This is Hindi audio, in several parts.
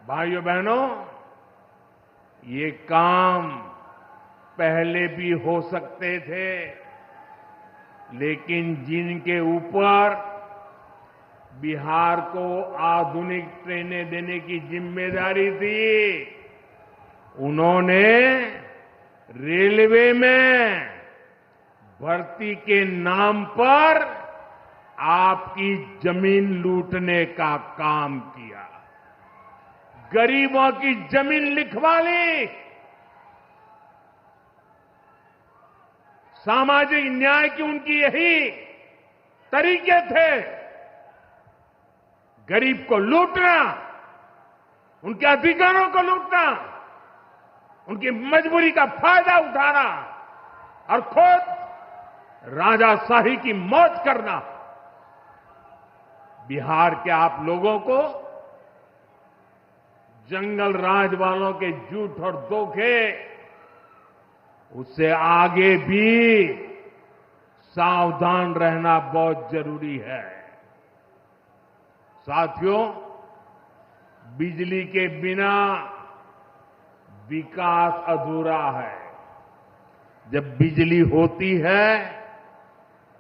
भाइयों बहनों, ये काम पहले भी हो सकते थे, लेकिन जिनके ऊपर बिहार को आधुनिक ट्रेनें देने की जिम्मेदारी थी, उन्होंने रेलवे में भर्ती के नाम पर आपकी जमीन लूटने का काम किया, गरीबों की जमीन लिखवा ली। सामाजिक न्याय की उनकी यही तरीके थे, गरीब को लूटना, उनके अधिकारों को लूटना, उनकी मजबूरी का फायदा उठाना और खुद राजाशाही की मौज करना। बिहार के आप लोगों को जंगल राज वालों के झूठ और धोखे, उससे आगे भी सावधान रहना बहुत जरूरी है। साथियों, बिजली के बिना विकास अधूरा है। जब बिजली होती है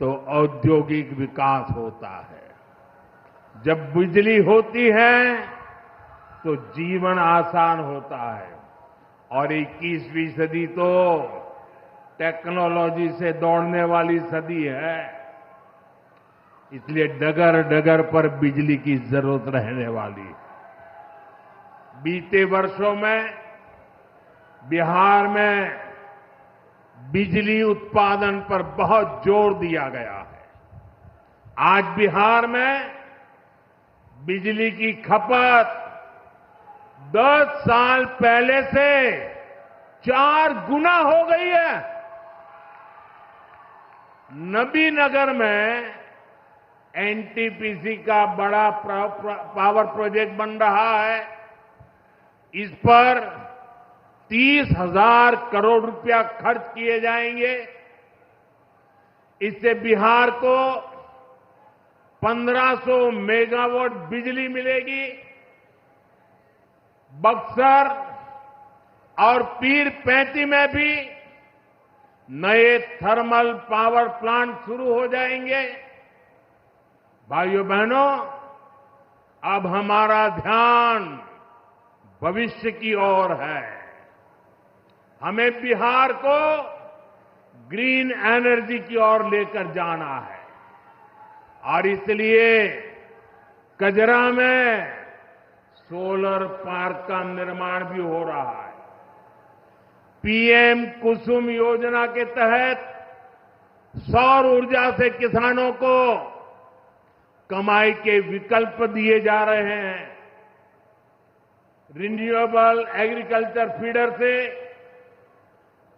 तो औद्योगिक विकास होता है। जब बिजली होती है तो जीवन आसान होता है। और 21वीं सदी तो टेक्नोलॉजी से दौड़ने वाली सदी है, इसलिए डगर डगर पर बिजली की जरूरत रहने वाली है। बीते वर्षों में बिहार में बिजली उत्पादन पर बहुत जोर दिया गया है। आज बिहार में बिजली की खपत 10 साल पहले से 4 गुना हो गई है। नबीनगर में एनटीपीसी का बड़ा पावर प्रोजेक्ट बन रहा है। इस पर 30,000 करोड़ रुपया खर्च किए जाएंगे। इससे बिहार को 1500 मेगावाट बिजली मिलेगी। बक्सर और पीर पैंती में भी नए थर्मल पावर प्लांट शुरू हो जाएंगे। भाइयों बहनों, अब हमारा ध्यान भविष्य की ओर है। हमें बिहार को ग्रीन एनर्जी की ओर लेकर जाना है और इसलिए कजरा में सोलर पार्क का निर्माण भी हो रहा है। पीएम कुसुम योजना के तहत सौर ऊर्जा से किसानों को कमाई के विकल्प दिए जा रहे हैं। रिन्यूएबल एग्रीकल्चर फीडर से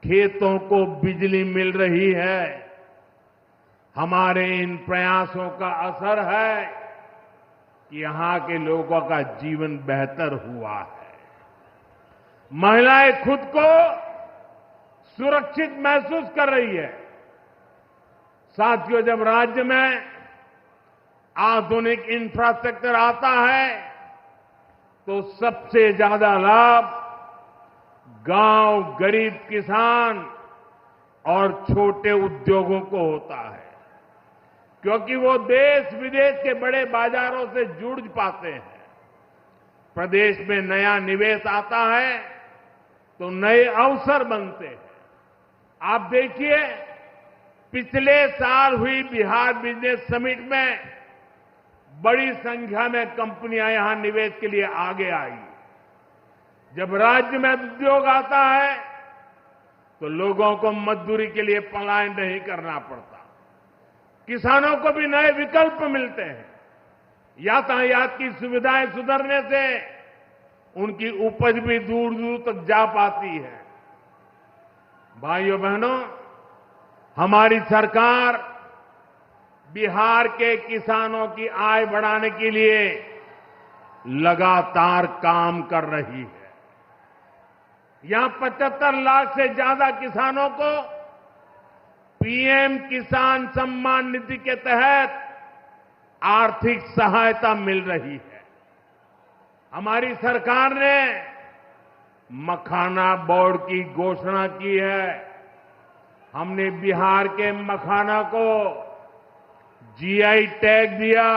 खेतों को बिजली मिल रही है। हमारे इन प्रयासों का असर है कि यहां के लोगों का जीवन बेहतर हुआ है। महिलाएं खुद को सुरक्षित महसूस कर रही है। साथियों, जब राज्य में आधुनिक इंफ्रास्ट्रक्चर आता है तो सबसे ज्यादा लाभ गांव, गरीब किसान और छोटे उद्योगों को होता है, क्योंकि वो देश विदेश के बड़े बाजारों से जुड़ पाते हैं। प्रदेश में नया निवेश आता है तो नए अवसर बनते हैं। आप देखिए, पिछले साल हुई बिहार बिजनेस समिट में बड़ी संख्या में कंपनियां यहां निवेश के लिए आगे आई। जब राज्य में उद्योग आता है तो लोगों को मजदूरी के लिए पलायन नहीं करना पड़ता, किसानों को भी नए विकल्प मिलते हैं। यातायात की सुविधाएं सुधरने से उनकी उपज भी दूर दूर तक जा पाती है। भाइयों बहनों, हमारी सरकार बिहार के किसानों की आय बढ़ाने के लिए लगातार काम कर रही है। यहां 75 लाख से ज्यादा किसानों को पीएम किसान सम्मान निधि के तहत आर्थिक सहायता मिल रही है। हमारी सरकार ने मखाना बोर्ड की घोषणा की है। हमने बिहार के मखाना को जीआई टैग दिया।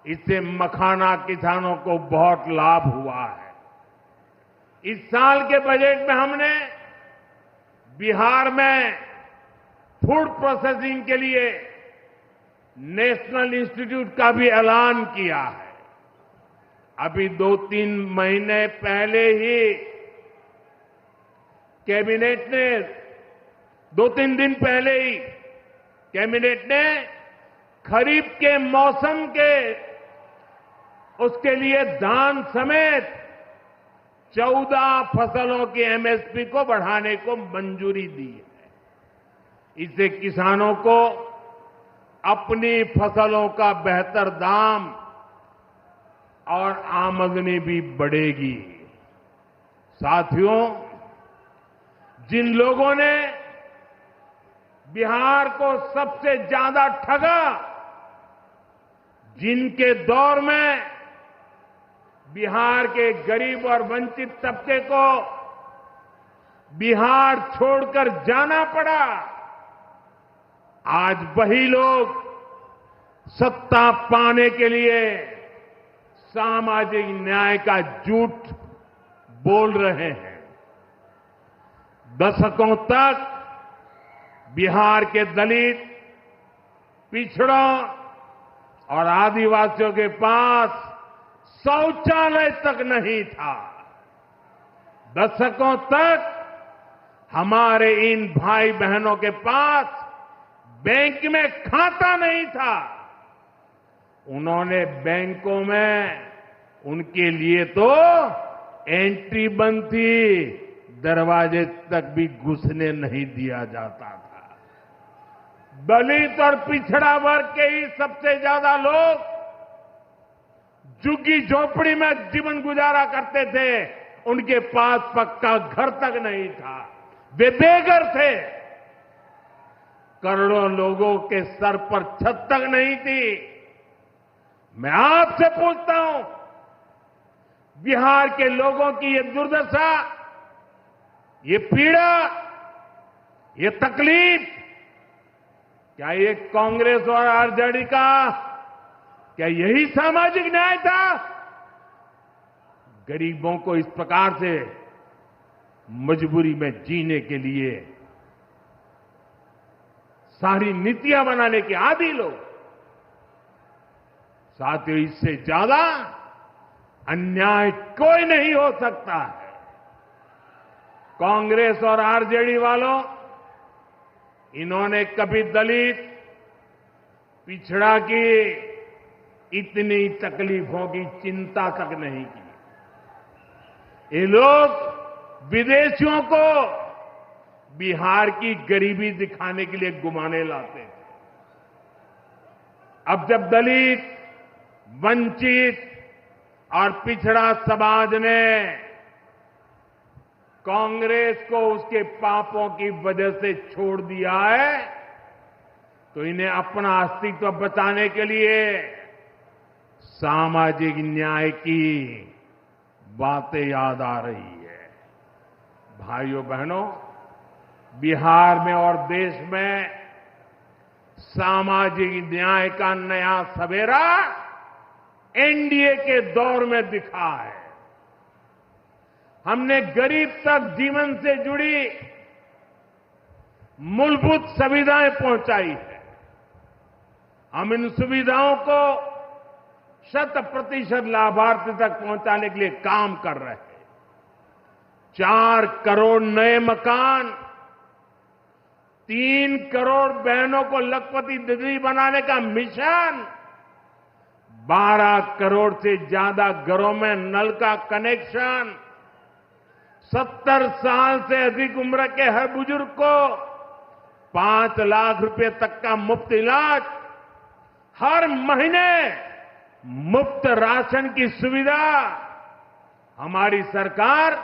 इससे मखाना किसानों को बहुत लाभ हुआ है। इस साल के बजट में हमने बिहार में फूड प्रोसेसिंग के लिए नेशनल इंस्टीट्यूट का भी ऐलान किया है। अभी 2-3 महीने पहले ही कैबिनेट ने 2-3 दिन पहले ही कैबिनेट ने खरीफ के मौसम के उसके लिए धान समेत 14 फसलों की एमएसपी को बढ़ाने को मंजूरी दी है। इससे किसानों को अपनी फसलों का बेहतर दाम और आमदनी भी बढ़ेगी। साथियों, जिन लोगों ने बिहार को सबसे ज्यादा ठगा, जिनके दौर में बिहार के गरीब और वंचित तबके को बिहार छोड़कर जाना पड़ा, आज वही लोग सत्ता पाने के लिए सामाजिक न्याय का झूठ बोल रहे हैं। दशकों तक बिहार के दलित, पिछड़ों और आदिवासियों के पास शौचालय तक नहीं था। दशकों तक हमारे इन भाई बहनों के पास बैंक में खाता नहीं था। उन्होंने बैंकों में उनके लिए तो एंट्री बंद थी, दरवाजे तक भी घुसने नहीं दिया जाता था। दलित और पिछड़ा वर्ग के ही सबसे ज्यादा लोग झुग्गी झोपड़ी में जीवन गुजारा करते थे। उनके पास पक्का घर तक नहीं था, वे बेघर थे। करोड़ों लोगों के सर पर छत तक नहीं थी। मैं आपसे पूछता हूं, बिहार के लोगों की ये दुर्दशा, ये पीड़ा, ये तकलीफ, क्या ये कांग्रेस और आरजेडी का, क्या यही सामाजिक न्याय था? गरीबों को इस प्रकार से मजबूरी में जीने के लिए सारी नीतियां बनाने के आदी लोग। साथियों, इससे ज्यादा अन्याय कोई नहीं हो सकता है। कांग्रेस और आरजेडी वालों, इन्होंने कभी दलित, पिछड़ा की इतनी तकलीफों की चिंता तक नहीं की। ये लोग विदेशियों को बिहार की गरीबी दिखाने के लिए घुमाने लाते थे। अब जब दलित, वंचित और पिछड़ा समाज ने कांग्रेस को उसके पापों की वजह से छोड़ दिया है, तो इन्हें अपना अस्तित्व बचाने के लिए सामाजिक न्याय की बातें याद आ रही है। भाइयों बहनों, बिहार में और देश में सामाजिक न्याय का नया सवेरा एनडीए के दौर में दिखा है। हमने गरीब तक जीवन से जुड़ी मूलभूत सुविधाएं पहुंचाई है। हम इन सुविधाओं को 100% लाभार्थी तक पहुंचाने के लिए काम कर रहे हैं। 4 करोड़ नए मकान, 3 करोड़ बहनों को लखपति दीदी बनाने का मिशन, 12 करोड़ से ज्यादा घरों में नल का कनेक्शन, 70 साल से अधिक उम्र के हर बुजुर्ग को 5 लाख रुपए तक का मुफ्त इलाज, हर महीने मुफ्त राशन की सुविधा। हमारी सरकार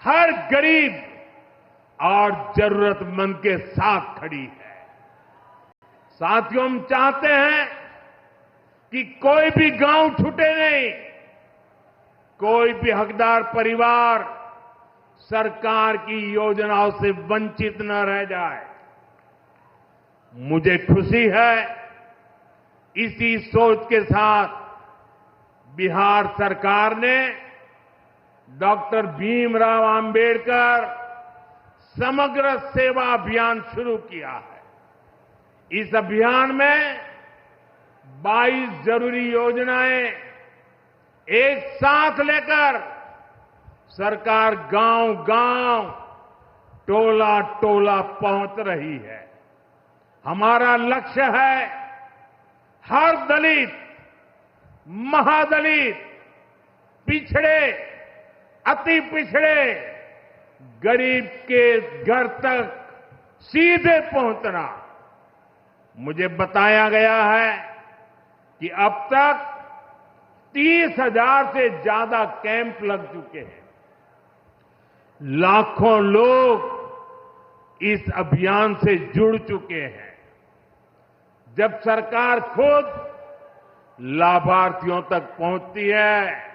हर गरीब और जरूरतमंद के साथ खड़ी है। साथियों, हम चाहते हैं कि कोई भी गांव छूटे नहीं। कोई भी हकदार परिवार सरकार की योजनाओं से वंचित न रह जाए। मुझे खुशी है इसी सोच के साथ बिहार सरकार ने डॉक्टर भीमराव अंबेडकर समग्र सेवा अभियान शुरू किया है। इस अभियान में 22 जरूरी योजनाएं एक साथ लेकर सरकार गांव-गांव, टोला-टोला पहुंच रही है। हमारा लक्ष्य है हर दलित, महादलित, पिछड़े, अति पिछड़े, गरीब के घर तक सीधे पहुंचना। मुझे बताया गया है कि अब तक 30,000 से ज्यादा कैंप लग चुके हैं। लाखों लोग इस अभियान से जुड़ चुके हैं। जब सरकार खुद लाभार्थियों तक पहुंचती है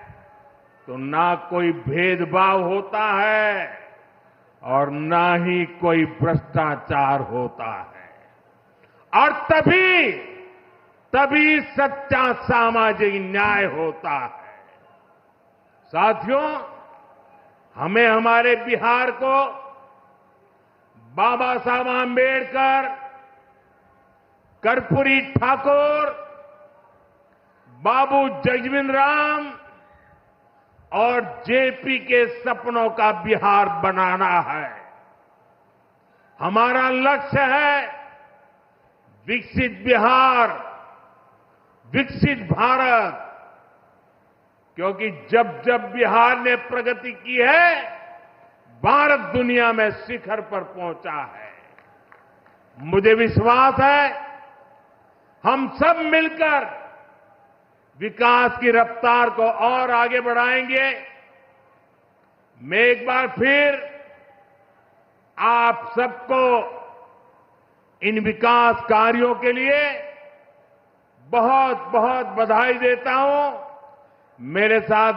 तो ना कोई भेदभाव होता है और ना ही कोई भ्रष्टाचार होता है, और तभी सच्चा सामाजिक न्याय होता है। साथियों, हमें हमारे बिहार को बाबा साहब आंबेडकर, कर्पूरी ठाकुर, बाबू जगजीवन राम और जेपी के सपनों का बिहार बनाना है। हमारा लक्ष्य है विकसित बिहार, विकसित भारत, क्योंकि जब जब बिहार ने प्रगति की है, भारत दुनिया में शिखर पर पहुंचा है। मुझे विश्वास है हम सब मिलकर विकास की रफ्तार को और आगे बढ़ाएंगे। मैं एक बार फिर आप सबको इन विकास कार्यों के लिए बहुत बहुत बधाई देता हूं। मेरे साथ